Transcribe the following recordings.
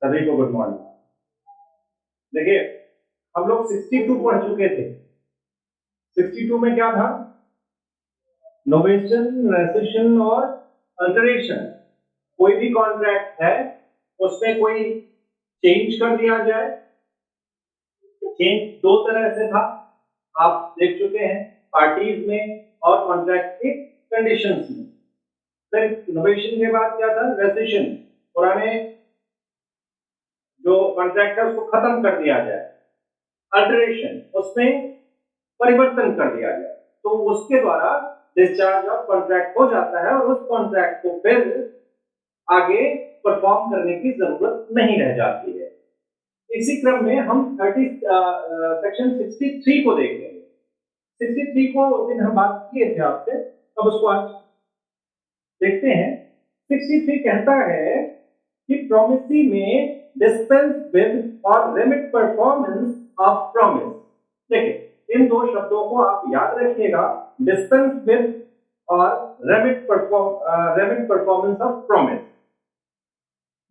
सभी को good morning. देखिए, हम लोग 62 पढ़ चुके थे। 62 में क्या था? नोवेशन, रेसिशन और अल्टरेशन। कोई भी कॉन्ट्रैक्ट है उसमें कोई चेंज कर दिया जाए। चेंज दो तरह से था, आप देख चुके हैं, पार्टीज में और कॉन्ट्रैक्ट के कंडीशंस में। फिर नोवेशन के बाद क्या था? रेसिशन, पुराने जो कॉन्ट्रैक्ट है उसको खत्म कर दिया जाए। अल्टरेशन, उसमें परिवर्तन कर दिया जाए, तो उसके द्वारा डिस्चार्ज ऑफ कॉन्ट्रैक्ट हो जाता है और उस कॉन्ट्रैक्ट को फिर आगे परफॉर्म करने की जरूरत नहीं रह जाती है। इसी क्रम में हम सेक्शन 63 को देखेंगे। 63 को उस दिन हम बात किए थे आपसे, अब उसको आज देखते हैं। 63 कहता है कि प्रोमिसी में डिस्पेंस विद और रेमिट परफॉर्मेंस ऑफ प्रॉमिस। देखिए, इन दो शब्दों को आप याद रखिएगा, डिस्पेंस विद और रेमिट परफॉर्मेंस ऑफ प्रॉमिस।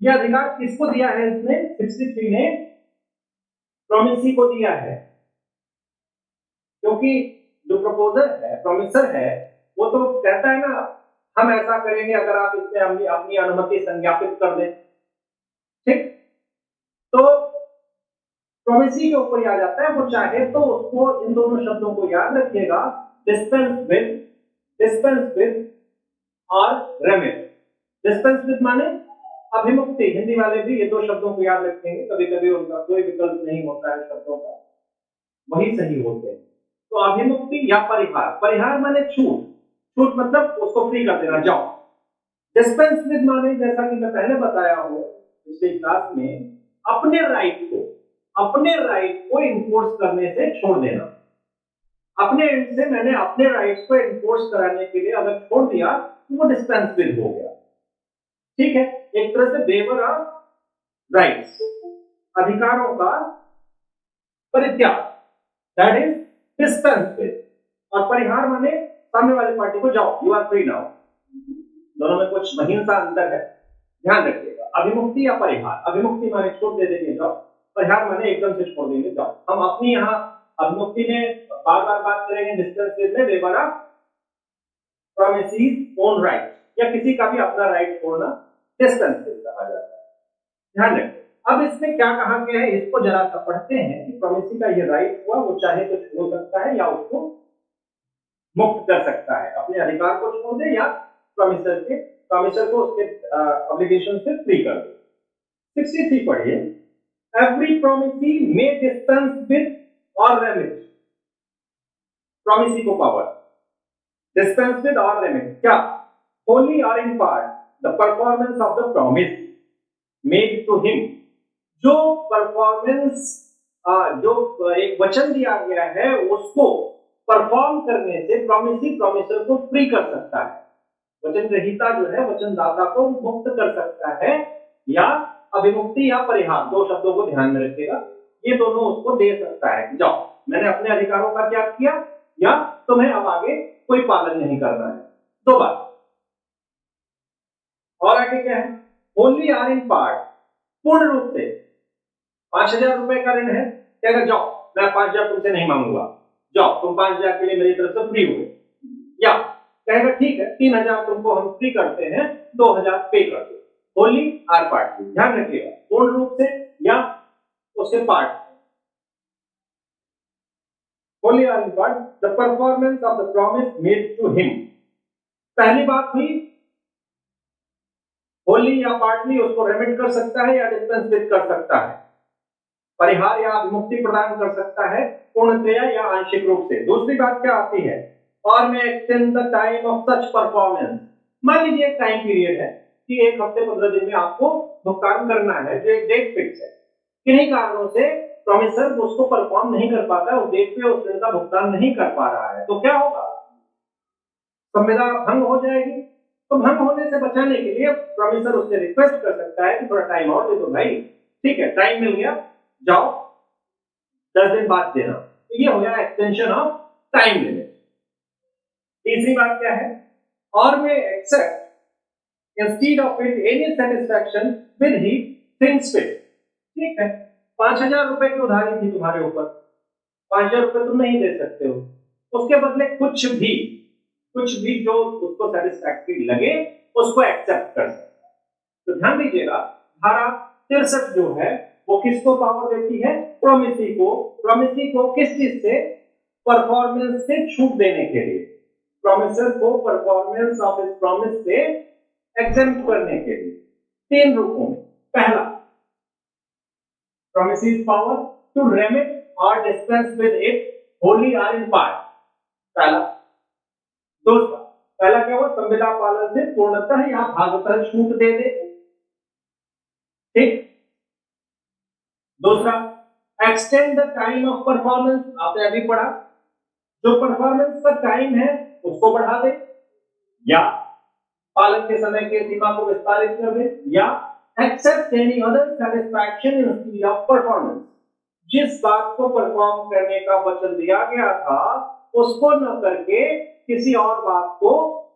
यह अधिकार किसको दिया है? इसने 63 ने प्रोमिसी को दिया है, क्योंकि जो प्रपोजर है, प्रोमिसर है, वो तो कहता है ना, हम ऐसा करेंगे अगर आप इसमें अपनी अनुमति संज्ञापित कर दें। ठीक, तो प्रोमिसी के ऊपर आ जाता है। वो चाहे तो उसको इन दोनों शब्दों को याद रखिएगा, डिस्पेंस विद और रेमिट। डिस्पेंस विद माने अभिमुक्ति। हिंदी वाले भी ये दो शब्दों को याद रखेंगे, कभी कभी उनका कोई विकल्प नहीं होता है शब्दों का, वही सही होते हैं। तो अभिमुक्ति या परिहार। परिहार माने छूट, छूट मतलब उसको फ्री कर देना, जाओ। डिस्पेंस विद माने, जैसा कि मैं पहले बताया हूं पिछली क्लास में, अपने राइट को इन्फोर्स करने से छोड़ देना। अपने एंड से मैंने अपने राइट्स को इन्फोर्स कराने के लिए अगर छोड़ दिया तो वो डिस्पेंस विद हो गया। ठीक है, एक तरह से वेवर ऑफ राइट्स, अधिकारों का परित्याग, दैट इज डिस्पेंस विद। और परिहार माने सामने वाले पार्टी को, जाओ, यू आर फ्री नाउ। दोनों में कुछ महीन सा अंतर है, ध्यान रखिएगा। अभिमुक्ति या परिहार। अभिमुक्ति माने छूट दे देंगे, जाओ। परिहार माने एकदम से छोड़ देंगे, जाओ। हम अपनी यहाँ अभिमुक्ति में बार बार बात करेंगे, डिस्पेंस विद में waiver of promises own right, या किसी का भी अपना राइट छोड़ना डिस्पेंस विद कहा जाता है। ध्यान रखें। अब इसमें क्या कहा गया है, इसको जरा सा पढ़ते हैं कि प्रोमिसी का ये राइट हुआ, वो चाहे तो छोड़ सकता है या उसको मुक्त कर सकता है, अपने अधिकार को छोड़ दे या प्रोमिसर को उसके ऑब्लिगेशन से फ्री कर दे। 63 पढ़िए। Every promisee may dispense with और रेमिट। प्रोमिसी को पावर, डिस्पेंस विद और रेमिट, क्या? होली और in part the performance of the promise made to him. जो परफॉर्मेंस, जो एक वचन दिया गया है, उसको परफॉर्म करने से प्रोमिसी प्रोमिसर को फ्री कर सकता है। वचन ग्रहीता जो है वचनदाता को मुक्त कर सकता है, या अभिमुक्ति या परिहार, दो शब्दों को ध्यान में रखिएगा, ये दोनों उसको दे सकता है। जाओ, मैंने अपने अधिकारों का त्याग किया, या तुम्हें अब आगे कोई पालन नहीं करना है। दो बात। और आगे क्या है? होली आर इन पार्ट, पूर्ण रूप से। 5,000 रुपए का ऋण है, क्या? जाओ, मैं 5,000 तुमसे नहीं मांगूंगा, जाओ, तुम 5,000 के लिए मेरी तरफ से फ्री हुए। या कहेगा ठीक है, 3,000 तुमको हम फ्री करते हैं, 2,000 पे कर दो। होली आर पार्ट, ध्यान रखिएगा, पूर्ण रूप से या उसके part. Wholly or part the performance of the promise made to him. पहली बात हुई, होली या पार्टली उसको रेमिट कर सकता है या डिस्पेंस विद कर सकता है, परिहार या विमुक्ति प्रदान कर सकता है, पूर्णतया या आंशिक रूप से। दूसरी बात क्या आती है? और मैं extend the time of such performance. मान लीजिए एक टाइम पीरियड है कि 1 हफ्ते 15 दिन में आपको भुगतान करना है, जो एक डेट फिक्स है। किन्हीं कारणों से प्रोमिसर उसको परफॉर्म नहीं कर पाता है, उस डेट पे उस ऋण का भुगतान नहीं कर पा रहा है, तो क्या होगा? संविदा भंग हो जाएगी। तो भंग होने से बचाने के लिए प्रोमिसर उससे रिक्वेस्ट कर सकता है कि थोड़ा टाइम और दे दो भाई, ठीक है, टाइम मिल गया, जाओ, 10 दिन बाद देना। तो ये हो गया एक्सटेंशन ऑफ टाइम लिमिट। तीसरी बात क्या है? और may accept instead of it any satisfaction with he thinks पे, ठीक है, 5,000 रुपए की उधारी थी तुम्हारे ऊपर, 5,000 रुपए तुम नहीं दे सकते हो, उसके बदले कुछ भी जो उसको सेटिस्फैक्टरी लगे उसको एक्सेप्ट कर सकते हैं। तो ध्यान दीजिएगा, धारा 63 जो है वो किसको पावर देती है? प्रोमिसी को। प्रोमिसी को किस चीज से? परफॉर्मेंस से छूट देने के लिए, प्रोमिसर को परफॉर्मेंस ऑफ इस प्रॉमिस से एग्जेम्प्ट करने के लिए, 3 रूपों में। पहला, प्रोमिस पावर टू रेमिट और डिस्पेंस विद इट होली और इन पार्ट, पहला। दूसरा, पहला क्या हुआ? संविदा पालन से पूर्णतः या भागतः छूट दे दे, ठीक। दूसरा, extend the time of performance, आपने अभी पढ़ा, जो परफॉर्मेंस का टाइम है उसको बढ़ा दे, या पालन के समय के सीमा को विस्तारित कर दे, या accept any other satisfaction instead of performance, जिस बात को परफॉर्म करने का वचन दिया गया था उसको न करके किसी और बात को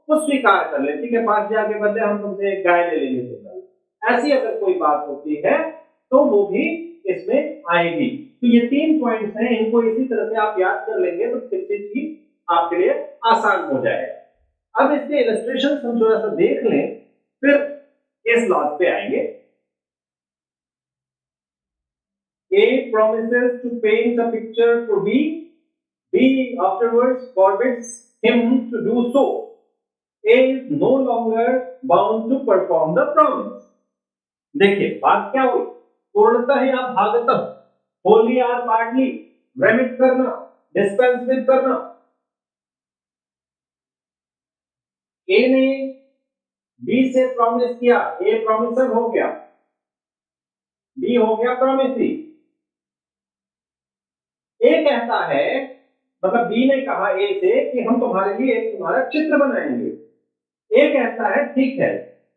वो स्वीकार कर ले, ठीक है, 5,000 के बदले हम तुमसे एक गाय ले लेंगे तुमसे, ऐसी अगर कोई बात होती है तो वो भी इसमें आएगी। तो ये 3 पॉइंट्स हैं, इनको इसी तरह से आप याद कर लेंगे तो 63 आपके लिए आसान हो जाएगा। अब इसके इलस्ट्रेशन हम थोड़ा सा देख लें, फिर इस लॉज पे आएंगे। A promises to paint a picture to B. B afterwards forbids him to do so. A is no longer bound to perform the promise. देखिए बात क्या हुई? पूर्णतः या भागतः, होली और पार्टली, रेमिट करना, डिस्पेंस विद करना। ए ने बी से प्रॉमिस किया, ए प्रॉमिसर हो गया, बी हो गया प्रॉमिसी। ए कहता है, मतलब बी ने कहा ए से कि हम तुम्हारे लिए एक तुम्हारा चित्र बनाएंगे। ए कहता है ठीक है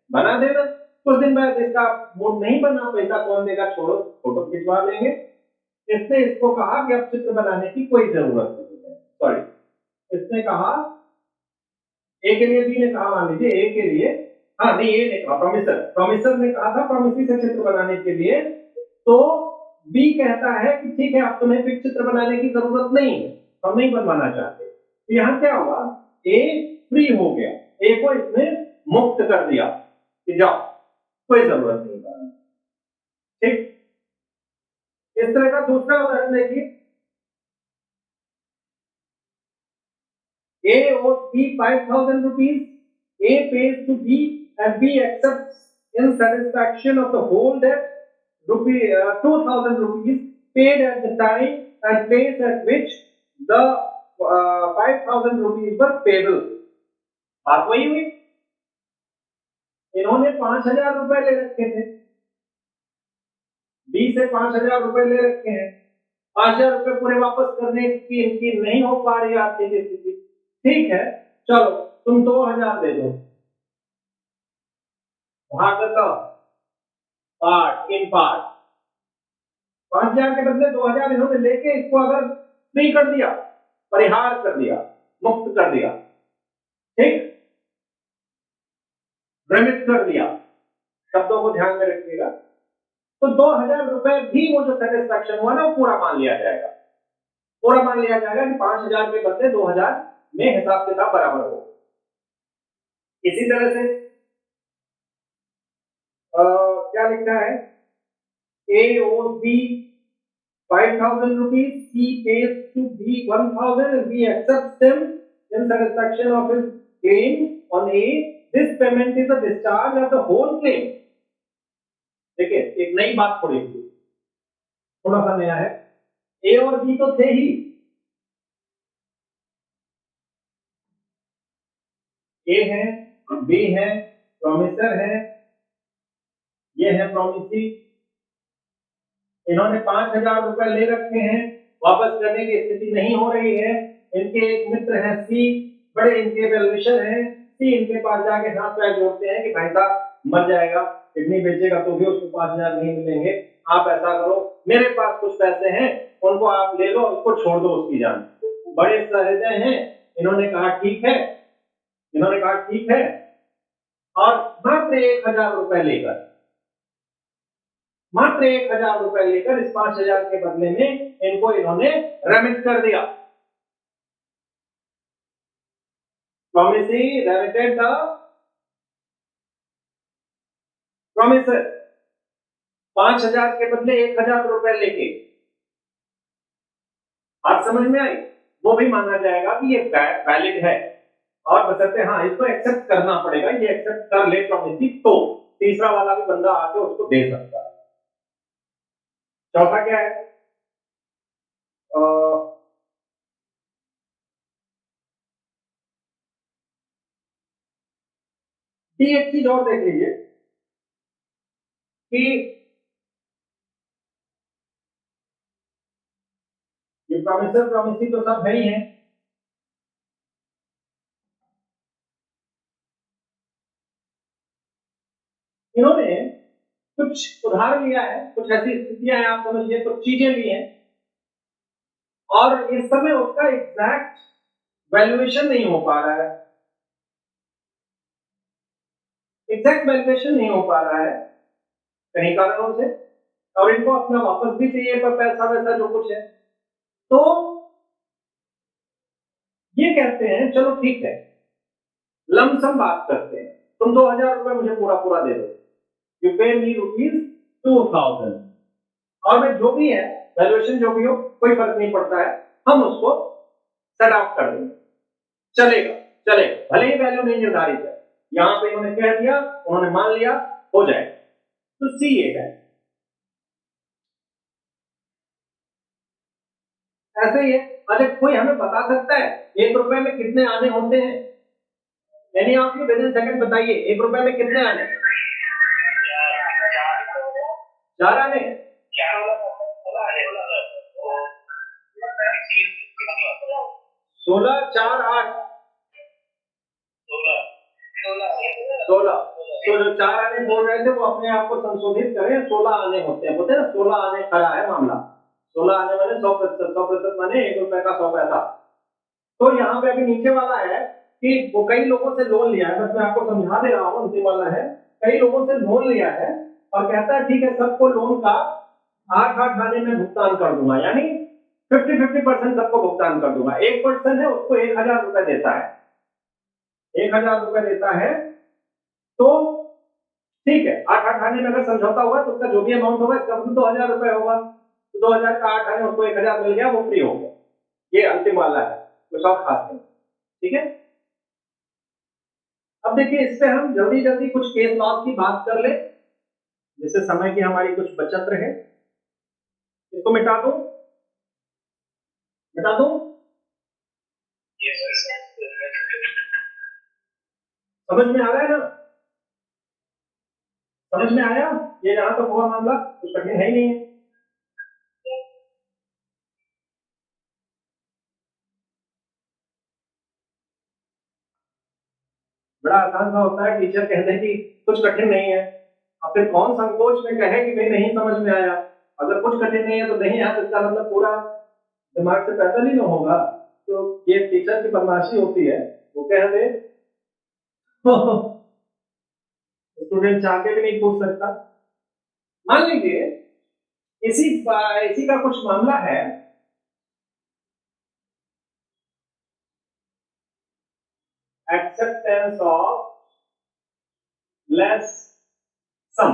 बना देना, कुछ दिन बाद इसका मूड नहीं बना, पैसा कौन देगा, छोड़ो, फोटो खिंचवा लेंगे। इसने इसको कहा कि अब चित्र बनाने की कोई जरूरत नहीं है, सॉरी, इसने कहा ए के लिए, बी ने कहा, मान लीजिए ए के लिए, हाँ नहीं, ए ने कहा, प्रॉमिसर ने कहा था प्रॉमिसी से चित्र बनाने के लिए, तो बी कहता है कि ठीक है अब तुम्हें फिर चित्र बनाने की जरूरत नहीं है, हम नहीं बनवाना चाहते। तो यहां क्या हुआ? ए फ्री हो गया, ए को इसने मुक्त कर दिया कि जाओ कोई जरूरत नहीं बनाने, ठीक। इस तरह का दूसरा उदाहरण देखिए, A owes B 5,000 rupees, A pays to B and B accepts in satisfaction of the whole debt 2,000 rupees paid at the time and place at which the 5,000 rupees were payable. बात वही हुई, इन्होंने 5,000 रुपए ले रखे थे, बी से 5,000 रुपए ले रखे हैं, 5,000 रुपए पूरे वापस करने की इनकी नहीं हो पा रही आर्थिक स्थिति, ठीक है चलो तुम 2,000 दे दो, भागतः पार्ट इन पार्ट, 5,000 के बदले 2,000 इन्होंने लेके इसको अगर फ्री कर दिया, परिहार कर दिया, मुक्त कर दिया, ठीक, रेमिट कर दिया, शब्दों को ध्यान में रखिएगा। तो 2,000 रुपए भी वो जो सेटिस्फैक्शन हुआ ना वो पूरा मान लिया जाएगा, पूरा मान लिया जाएगा कि 5,000 के बदले 2,000 में हिसाब किताब बराबर हो। इसी तरह से क्या लिखा है? A owes B 5,000 rupees, C pays to B 1,000 and B accepts them in satisfaction of his claim on A. This payment is a discharge of the whole claim. देखिए एक नई बात थोड़ी सी, थोड़ा सा नया है, A और B तो थे ही, A है, B है, प्रॉमिसर है, ये है प्रॉमिसी, इन्होंने 5,000 रुपए ले रखे हैं, वापस करने की स्थिति नहीं हो रही है, इनके एक मित्र हैं सी, बड़े इनके वेलविशर हैं, सी इनके पास जाके हाथ पैर जोड़ते हैं कि भाई साहब मर जाएगा, किडनी बेचेगा तो भी उसको 5,000 नहीं मिलेंगे, आप ऐसा करो मेरे पास कुछ पैसे हैं उनको आप ले लो, उसको छोड़ दो उसकी जान। बड़े सहृदय हैं, इन्होंने कहा ठीक है, इन्होंने कहा ठीक है, और मात्र 1,000 रुपए लेकर मात्र 1,000 रुपए लेकर इस 5,000 के बदले में इनको इन्होंने रेमिट कर दिया। Promisee remitted the promiser 5,000 के बदले 1,000 रुपए लेके। आप समझ में आई? वो भी माना जाएगा कि ये वैलिड है और बशर्ते हाँ इसको एक्सेप्ट करना पड़ेगा, ये एक्सेप्ट कर ले प्रॉमिसी तो तीसरा वाला भी बंदा आके उसको दे सकता है। चौथा क्या है? एक चीज और देख लीजिए कि ये प्रॉमिसर प्रॉमिसी तो सब है ही है, इन्होंने कुछ उधार लिया है, कुछ ऐसी स्थितियां हैं आप समझिए, कुछ चीजें ली हैं और इस समय उसका एग्जैक्ट वैल्यूएशन नहीं हो पा रहा है, एग्जैक्ट वैल्यूएशन नहीं हो पा रहा है कई कारणों से, और इनको अपना वापस भी चाहिए पर पैसा वैसा जो कुछ है, तो ये कहते हैं चलो ठीक है लमसम बात करते हैं, तुम 2,000 रुपए मुझे पूरा पूरा दे दो, यू पे मी ₹2,000 और मैं जो भी है वैल्यूएशन जो भी हो कोई फर्क नहीं पड़ता है, हम उसको सेट ऑफ कर देंगे, चलेगा चलेगा, भले ही वैल्यू नहीं निर्धारित है, यहां पे उन्होंने कह दिया, उन्होंने मान लिया, हो जाएगा। तो सी ये है, ऐसे ही है। अच्छा कोई हमें बता सकता है 1 रुपए में कितने आने होते हैं? यानी आप ये विदिन सेकंड बताइए 1 रुपए में कितने आने? 4 आने? 16 4 8 16, तो जो 4 आने बोल रहे थे वो अपने आप को संशोधित करें, 16 आने होते हैं, बोलते हैं 16 आने खड़ा है मामला, 16 आने माने 100%, 100% माने 1 रुपए का 100 पैसा। तो यहाँ पे अभी नीचे वाला है कि वो कई लोगों से लोन लिया है, बस मैं आपको समझा दे रहा हूँ, अंतिम वाला है कई लोगों से लोन लिया है और कहता है ठीक है सबको लोन का 8 आने में भुगतान कर दूंगा, यानी 50-50% सबको भुगतान कर दूंगा। एक पर्सन है उसको 1,000 रुपए देता है, 1,000 रुपए देता है, तो ठीक है 8 आने में अगर समझौता हुआ तो उसका जो भी अमाउंट होगा इसका मतलब 2,000 रुपए होगा, तो 2,000 का 8 आने उसको 1,000 मिल गया, वो फ्री हो गया। ये अंतिम वाला है, कुछ और खास नहीं, ठीक है। अब देखिए इस पे हम जल्दी जल्दी कुछ केस लॉस की बात कर ले, जिससे समय की हमारी कुछ बचत रहे। इसको मिटा दूं, मिटा दूं, समझ में आ रहा है ना? समझ में आया? ये जहां तक हुआ मामला कुछ कठिन है ही नहीं है। बड़ा आसान सा होता है, टीचर कहते हैं कि कुछ कठिन नहीं है, अब फिर कौन संकोच में कहे कि भाई नहीं समझ में आया, अगर कुछ कठिन नहीं है तो नहीं आया तो इसका मतलब पूरा दिमाग से पैदल ही ना होगा, तो ये टीचर की बदमाशी होती है, वो कह दे स्टूडेंट चाह के भी नहीं पूछ सकता। मान लीजिए इसी इसी का कुछ मामला है, एक्सेप्टेंस ऑफ लेस सम।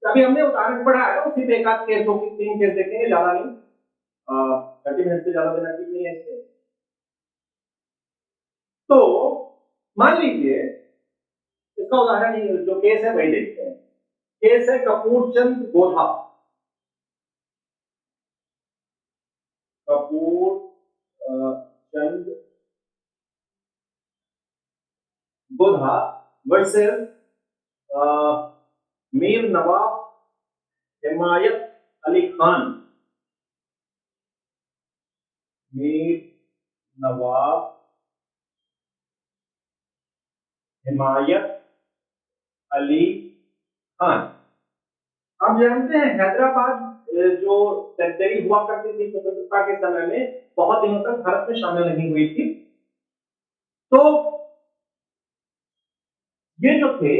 अभी हमने उदाहरण पढ़ा है, उसी पे एक आध केस, 2-3 केस देखेंगे, ज्यादा नहीं, 30 मिनट से ज्यादा देना ठीक नहीं है इससे। तो मान लीजिए इसका उदाहरण जो केस है वही देखते हैं। केस है कपूरचंद गोधा, कपूर चंद गोधा वर्सेस मीर नवाब हिमायत अली खान, मीर नवाब हिमायत अली खान। आप जानते हैं हैदराबाद जो टेरिटरी हुआ करती थी स्वतंत्रता के समय में, बहुत दिनों तक भारत में शामिल नहीं हुई थी, तो ये जो थे,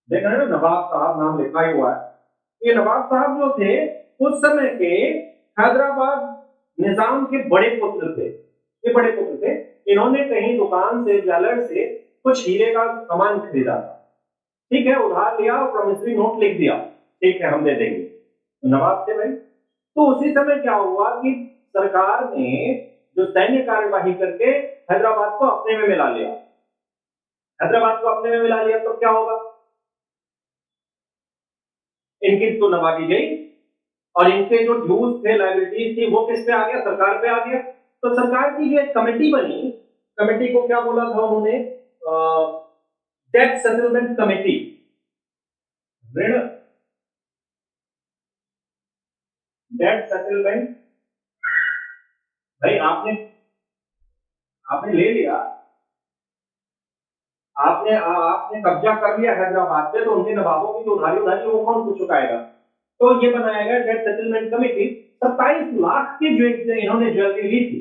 देखा है ना नवाब साहब नाम लिखा ही हुआ है, ये नवाब साहब जो थे उस समय के हैदराबाद निजाम के बड़े पुत्र थे, ये बड़े पुत्र थे। इन्होंने कहीं दुकान से, ज्वेलर से कुछ हीरे का सामान खरीदा था, ठीक है, उधार लिया और प्रॉमिसरी नोट लिख दिया, ठीक है हम दे देंगे, नवाब थे भाई। तो उसी समय क्या हुआ कि सरकार ने जो सैन्य कार्यवाही करके हैदराबाद को अपने में मिला लिया, हैदराबाद को अपने में मिला लिया, तो क्या होगा, इनकी तो नवाबी गई और इनके जो ड्यूज थे, लाइबिलिटीज थी, वो किस पे आ गया, सरकार पे आ गया। तो सरकार की जो एक कमेटी बनी, कमेटी को क्या बोला था उन्होंने, डेट सेटलमेंट कमेटी, ऋण डेट सेटलमेंट। भाई आपने आपने ले लिया, आपने आपने कब्जा कर लिया हैदराबाद पे, तो उनके नवाबों की जो उधारी उधारी वो कौन कुछ चुकाएगा। तो ये बनाया गया डेट सेटलमेंट कमेटी। 27 लाख की जो इन्होंने ज्वेलरी ली थी,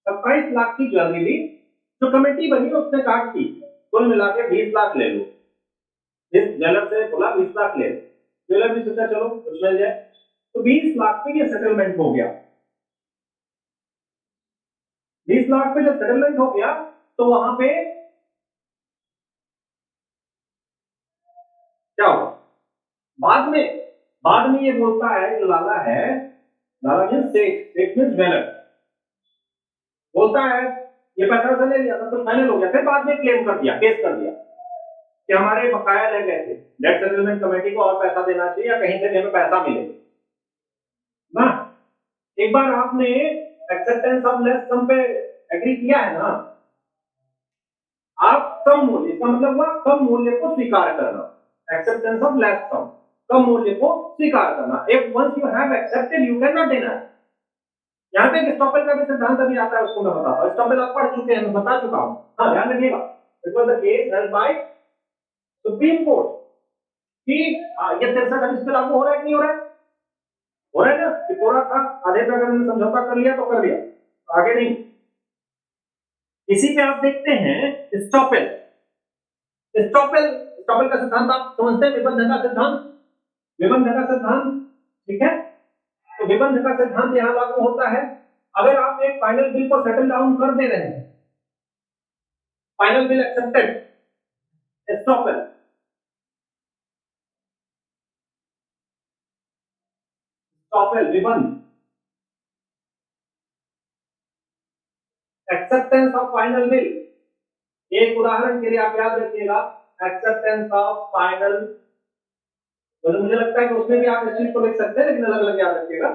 27 लाख की ज्वेलरी ली। जो कमेटी बनी उसने कहा ठीक है, कुल मिला के 20 लाख ले लो। इस ज्वेलर से बोला 20 लाख ले, ज्वेलर भी सोचा चलो कुछ मिल जाए, तो 20 लाख पे ये सेटलमेंट हो गया। 20 लाख पे जब सेटलमेंट हो गया तो वहां पे क्या हुआ, बाद में ये बोलता है जो लाला है, लाला मीन सेठ, सेठ मीन ज्वेलर, बोलता है ये पैसा वैसा ले लिया, सब कुछ फाइनल हो गया। फिर बाद में क्लेम कर दिया, केस कर दिया कि हमारे बकाया रह गए थे, डेट सेटलमेंट कमेटी को और पैसा देना चाहिए या कहीं से हमें पैसा मिले ना। एक बार आपने एक्सेप्टेंस ऑफ लेस सम पे एग्री किया है ना, आप कम मूल्य, इसका मतलब हुआ कम मूल्य को स्वीकार करना, एक्सेप्टेंस ऑफ लेस सम, कम मूल्य को स्वीकार करना। If once you have accepted you can not deny. यहाँ पे स्टॉपेल का भी सिद्धांत अभी आता है, उसको मैं बताता हूँ। स्टॉपेल आप पढ़ चुके हैं, मैं बता चुका हूँ, हाँ ध्यान रखिएगा। It was the case held by supreme court कि ये 63 इस पे लागू हो रहा है कि नहीं हो रहा है, हो रहा है ना, कि पूरा था, आधे पे अगर हमने समझौता कर लिया तो कर लिया, आगे नहीं। इसी पे आप देखते हैं स्टॉपेल, स्टॉपेल स्टॉपेल का सिद्धांत आप समझते हैं, विबंध का सिद्धांत, विबंध का सिद्धांत, ठीक है। तो विबंध का सिद्धांत यहां लागू होता है। अगर आप एक फाइनल बिल को सेटल डाउन कर दे रहे हैं, final bill accepted, estoppel, estoppel विबंध, एक्सेप्टेंस ऑफ फाइनल बिल। एक उदाहरण के लिए आप याद रखिएगा, एक्सेप्टेंस ऑफ फाइनल, मुझे लगता है कि उसमें भी आप इस चीज को लिख सकते हैं, लेकिन अलग अलग याद रखिएगा।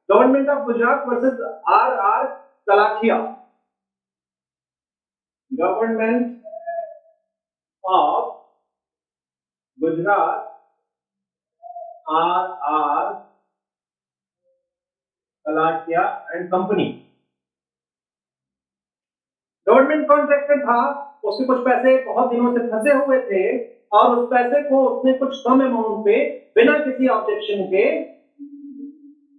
Government of Gujarat versus R R Kalathia, government of Gujarat R R Kalathia and company. Government contractor था, उसके कुछ पैसे बहुत दिनों से फंसे हुए थे और उस पैसे को उसने कुछ कम अमाउंट पे बिना किसी ऑब्जेक्शन के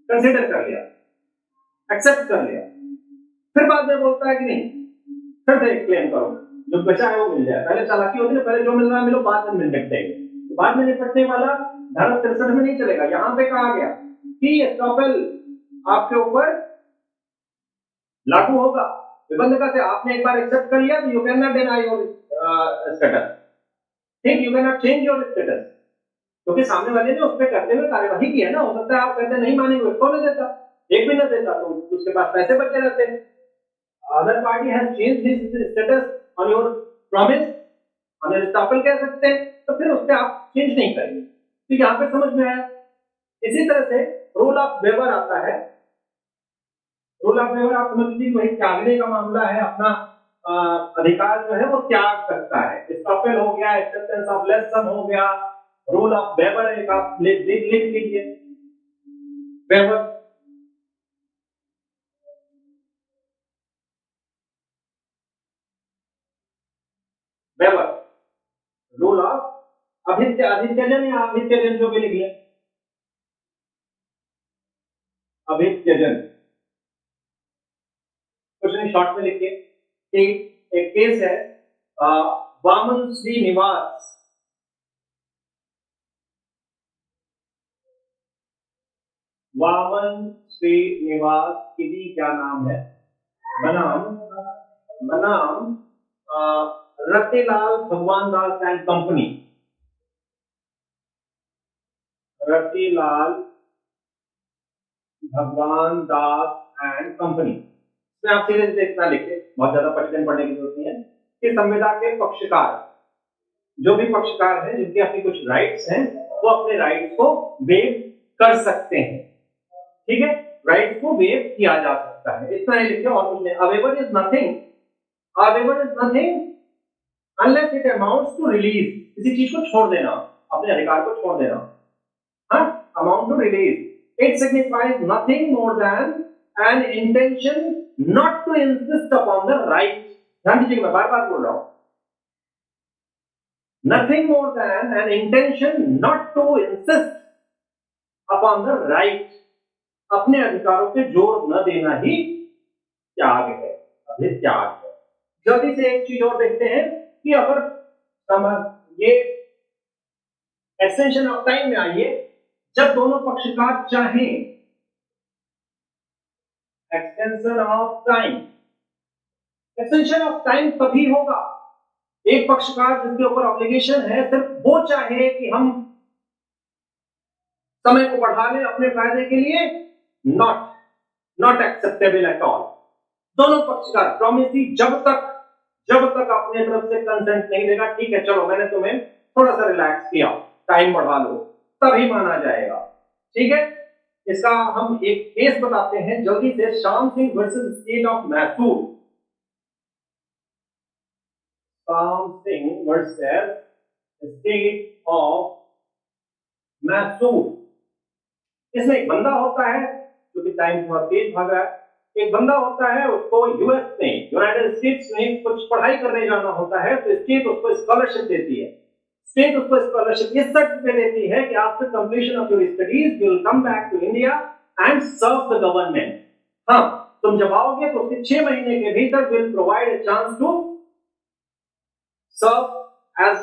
कंसीडर कर लिया, एक्सेप्ट कर लिया। फिर बाद में बोलता है कि नहीं, फिर से क्लेम करो, जो बचा है वो मिल जाए। पहले चालाकी होती है, पहले जो मिल रहा है मिलो, बाद में निपटते हैं। बाद में निपटने वाला धारा 63 में नहीं चलेगा। यहां पे कहा गया कि स्टॉपेल आपके ऊपर लागू होगा, विबंध का से आपने एक बार एक्सेप्ट कर लिया तो you can not deny your status, ठीक, you can not change your status, क्योंकि सामने वाले ने उस पर करते हुए कार्यवाही की है ना। हो सकता है आप कहते नहीं मानेंगे, कौन नहीं देता, एक भी ना देता, तो उसके पास पैसे बचे रहते हैं। Other party has changed his status on your promise, on your estoppel कह सकते हैं, तो फिर उस पर आप चेंज नहीं करेंगे। तो यहाँ पे समझ में आया। इसी तरह से रूल ऑफ वेवर आता है। रूल ऑफ वेवर आप समझ लीजिए वही त्यागने का मामला है, अपना अधिकार जो है वो त्याग सकता है। स्टॉपेल हो गया, एक्सेप्टेंस ऑफ लेस सम हो गया, रूल ऑफ वेवर एक आप लिख लीजिए, वेवर, वेवर, रूल ऑफ अभित्यजन या अभित्यजन जो भी लिख लिया, अभित्यजन, कुछ नहीं शॉर्ट में लिखिए। एक केस है वामन श्रीनिवास, वामन श्रीनिवास गिरी क्या नाम है, बनाम बनाम रतिलाल भगवान दास एंड कंपनी, रतिलाल भगवान दास एंड कंपनी। इसमें आप सीधे सीधे इतना लिखे, बहुत ज्यादा पचन पढ़ने की जरूरत नहीं है कि संविदा के पक्षकार, जो भी पक्षकार हैं जिनके अपनी कुछ राइट्स हैं, वो अपने राइट्स को वेव कर सकते हैं। ठीक है, राइट्स को वेव किया जा सकता है, इतना ही लिखे और कुछ नहीं। A waiver is nothing, a waiver is nothing unless it amounts to release, किसी चीज को छोड़ देना, अपने अधिकार को छोड़ देना। हाँ, amount to release, it signifies nothing more than an intention not to insist upon the right. ध्यान दीजिए, मैं बार बार बोल रहा हूं, nothing more than an intention not to insist upon the right, अपने अधिकारों पे जोर न देना ही त्याग है, अभी त्याग है। जल्दी से एक चीज और देखते हैं कि अगर ये एक्सटेंशन ऑफ टाइम में आइए, जब दोनों पक्षकार चाहें, extension of time, extension of time तभी होगा एक पक्षकार जिसके ऊपर ऑब्लिगेशन है सिर्फ वो चाहे कि हम समय को बढ़ा लें अपने फायदे के लिए, नॉट एक्सेप्टेबल एट ऑल। दोनों पक्षकार प्रॉमिसी जब तक अपने तरफ से कंसेंट नहीं देगा, ठीक है चलो मैंने तुम्हें थोड़ा सा रिलैक्स किया, टाइम बढ़ा लो, तभी माना जाएगा। ठीक है, इसका हम एक केस बताते हैं जल्दी से, Shyam Singh versus state of Mysore. Shyam Singh versus state of Mysore. इसमें एक बंदा होता है, क्योंकि टाइम थोड़ा तेज भाग रहा है, एक बंदा होता है, उसको यूएस में, यूनाइटेड स्टेट्स में कुछ पढ़ाई करने जाना होता है, तो स्टेट उसको स्कॉलरशिप देती है। स्टेट उसको स्कॉलरशिप इस शर्त पे देती है कि after completion of your studies you will come back to India and serve the government. हाँ, तुम जब आओगे तो उसके 6 महीने के भीतर will provide a chance to serve as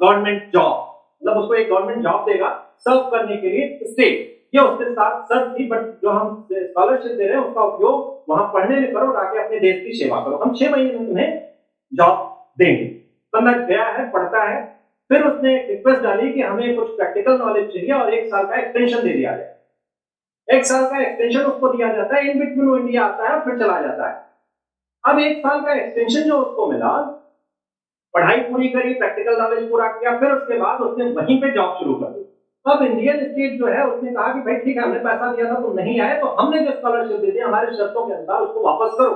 government job, मतलब उसको एक गवर्नमेंट जॉब देगा सर्व करने के लिए स्टेट। ये उसके साथ शर्त थी, बट जो हम स्कॉलरशिप दे रहे हैं उसका उपयोग वहां पढ़ने में करो, ताकि अपने देश की सेवा करो, हम 6 महीने में तुम्हें जॉब देंगे। बंदा गया है, पढ़ता है, फिर उसने रिक्वेस्ट डाली कि हमें कुछ प्रैक्टिकल नॉलेज चाहिए और 1 साल का एक्सटेंशन दे दिया जाए। 1 साल का एक्सटेंशन उसको दिया जाता है, इन बिटवीन वो इंडिया आता है फिर चला जाता है। अब 1 साल का एक्सटेंशन जो उसको मिला, पढ़ाई पूरी करी, प्रैक्टिकल नॉलेज पूरा किया, फिर उसके बाद उसने वहीं पे जॉब शुरू कर दी। अब इंडियन स्टेट जो है उसने कहा कि भाई ठीक है, हमने पैसा दिया था, तुम नहीं आए, तो हमने जो स्कॉलरशिप दी थी हमारे शर्तों के अनुसार उसको वापस करो।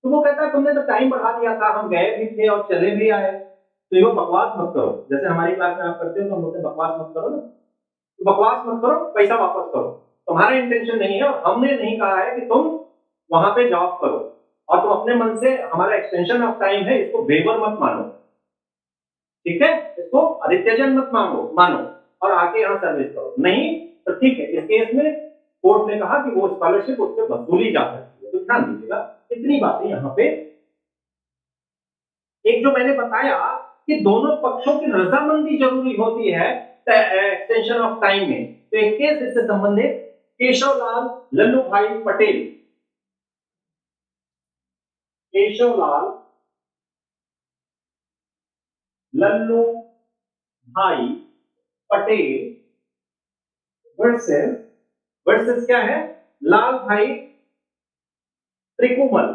तो वो कहता है तुमने तो टाइम बढ़ा दिया था, हम गए भी थे और चले भी आए, तो ये बकवास मत करो, जैसे हमारी क्लास में आप करते हो तो हम बोलते बकवास मत करो ना, तो बकवास मत करो, पैसा वापस करो, तुम्हारा इंटेंशन नहीं है और हमने नहीं कहा है कि तुम वहां पे जॉब करो, और तुम अपने मन से हमारा एक्सटेंशन ऑफ टाइम है इसको वेवर मत मानो, ठीक है, इसको अधित्यजन मत मानो और आके यहां सर्विस करो, नहीं तो ठीक है। इस केस में कोर्ट ने कहा कि वो स्कॉलरशिप उससे वसूली जा सकती है। तो ध्यान दीजिएगा, इतनी बातें यहां पे, एक जो मैंने बताया कि दोनों पक्षों की रजामंदी जरूरी होती है एक्सटेंशन ऑफ टाइम में, तो एक केस इससे संबंधित केशवलाल लल्लू भाई पटेल, केशवलाल लल्लू भाई पटेल वर्सेस, वर्सेस क्या है, लाल भाई त्रिकुमल,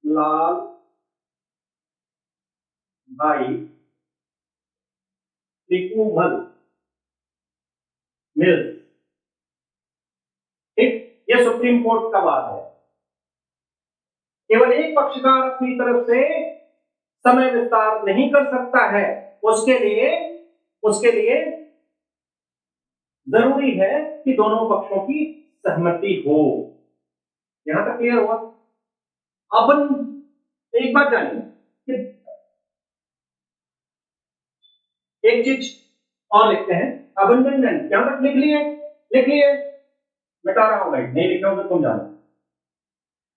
लाल भाई त्रिकुमल मिल्स। ठीक, ये सुप्रीम कोर्ट का बात है। केवल एक पक्षकार अपनी तरफ से समय विस्तार नहीं कर सकता है, उसके लिए जरूरी है कि दोनों पक्षों की सहमति हो। यहां तक क्लियर हुआ? अपन एक बात जानिए कि एक चीज और लिखते हैं, अबंडनमेंट, यहां तक लिख लिए, मिटा रहा हूं गाइड, नहीं लिखा होगा तुम जानो।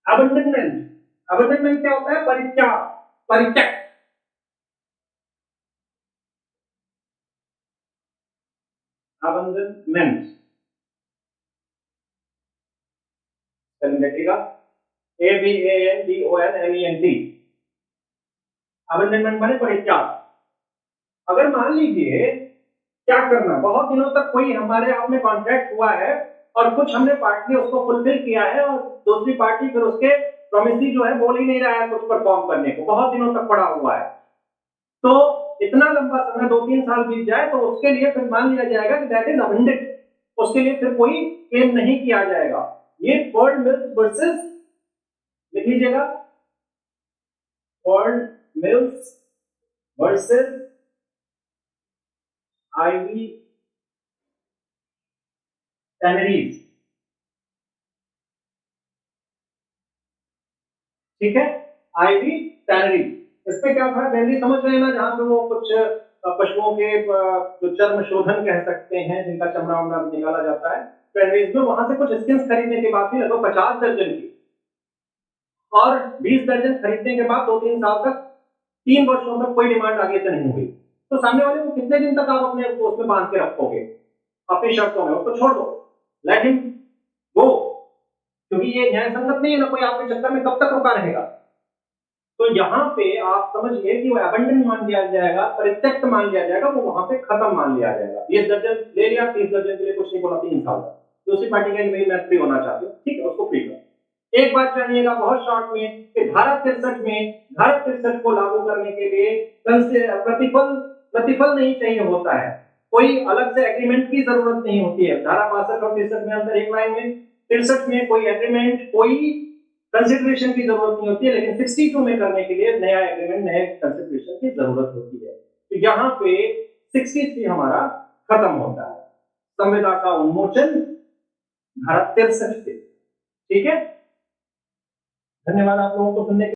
अबंडनमेंट, अबंडनमेंट क्या होता है, परित्याग, परित्यक्त, अबंडनमेंट स्पेलिंग देखिएगा, ABANDONMENT, अबंडनमेंट माने परित्याग। अगर मान लीजिए क्या करना, बहुत दिनों तक कोई हमारे आप में कॉन्ट्रैक्ट हुआ है और कुछ हमने पार्टली उसको फुलफिल किया है और दूसरी पार्टी फिर उसके प्रॉमिस जो है बोल ही नहीं रहा है कुछ परफॉर्म करने को, बहुत दिनों तक पड़ा हुआ है, तो इतना लंबा समय 2-3 साल बीत जाए तो उसके लिए फिर मान लिया जाएगा कि दैट इज अबंडेंट, उसके लिए फिर कोई क्लेम नहीं किया जाएगा। ये पर्ल मिल्स वर्सेस, लिख लीजिएगा, Perl mills versus ivy tanneries, ठीक है, आईवी टैनरीज। इसमें क्या था, पहले समझ रहे हैं ना, जहां पे वो कुछ पशुओं के जो चर्म शोधन कह सकते हैं, जिनका चमड़ा वमड़ा निकाला जाता है टैनरीज में, वहां से कुछ स्किन्स खरीदने के बाद भी लगभग 50 दर्जन की और 20 दर्जन खरीदने के बाद 2-3 साल तक, 3 वर्षों तक कोई डिमांड आगे से नहीं हुई, तो सामने वाले को कितने दिन तक आप अपने उसमें बांध के रखोगे अपनी शर्तों में, उसको छोड़ दो, लेट हिम गो, क्योंकि ये न्याय संगत नहीं है ना, कोई आपके चक्कर में कब तक रुका रहेगा। तो यहाँ पे आप समझिए कि वो अबंडन मान लिया जाएगा, परित्यक्त मान लिया जाएगा, वो वहां पे खत्म मान लिया जाएगा। 20 दर्जन ले लिया, 30 दर्जन के लिए कुछ नहीं बोला, 3 साल तक दूसरी पार्टी का मैं फ्री होना चाहती हूँ, ठीक है, उसको फ्री कर। एक बात जानिएगा बहुत शॉर्ट में कि धारा 63 को लागू करने के लिए प्रतिफल नहीं चाहिए होता है, कोई अलग से एग्रीमेंट की जरूरत नहीं होती है। धारा 62 और 63 में अंतर एक लाइन में, 63 में कोई एग्रीमेंट, कोई कंसिडरेशन की जरूरत नहीं होती है, लेकिन 62 में करने के लिए नया एग्रीमेंट, नए कंसिडरेशन की जरूरत होती है। तो यहाँ पे 63 हमारा खत्म होता है, संविदा का उन्मोचन धारा 63 से। ठीक है, धन्यवाद आप लोगों को सुनने के